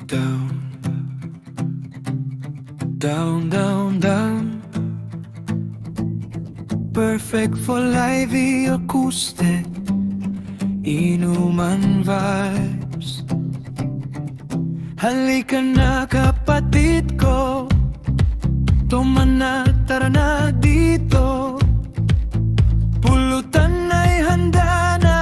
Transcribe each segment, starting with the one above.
Down, down, down, down. Perfect for lively acoustic, inuman vibes. Halika na kapatid ko, tumana, tara na dito. Pulutan ay handa na.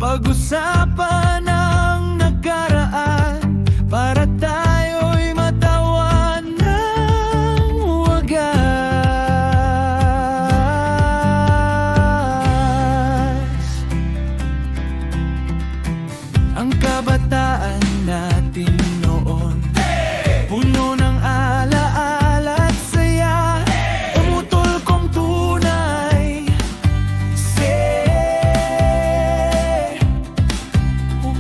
Pag-usapan ang nakaraan para tayo'y matawan ng wagas. Ang kabataan natin noon, puno ng alaala at saya, umutol kong tunay.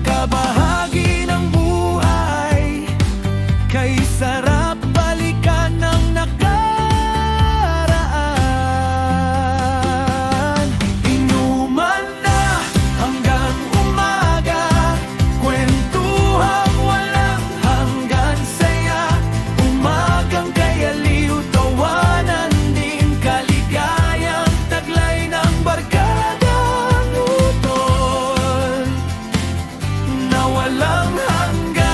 Kabahagi ng buhay, kay sarap balikan ng nakaraan. Inuman na hanggang umaga, kwentuhang walang hanggan saya. Umagang kay aliw, tawanan din kaligayang taglay ng barkadang utol na walang hanggan.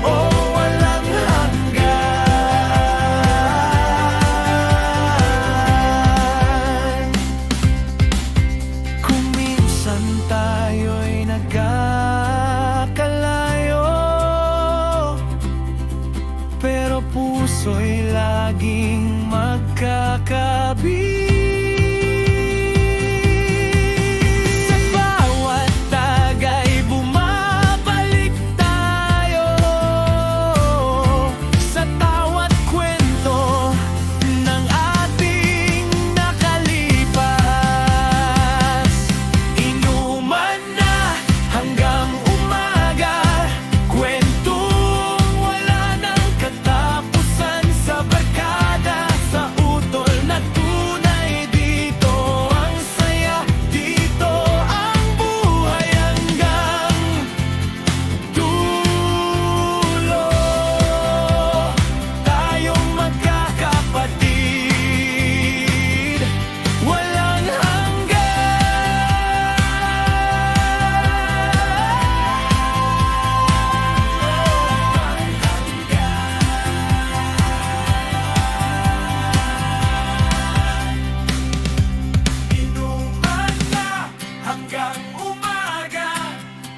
Oh, walang hanggan. Kung minsan tayo'y nagkakalayo, pero puso'y laging magkakabit.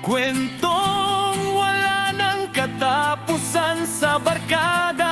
Kwentong wala ng katapusan sa barkada.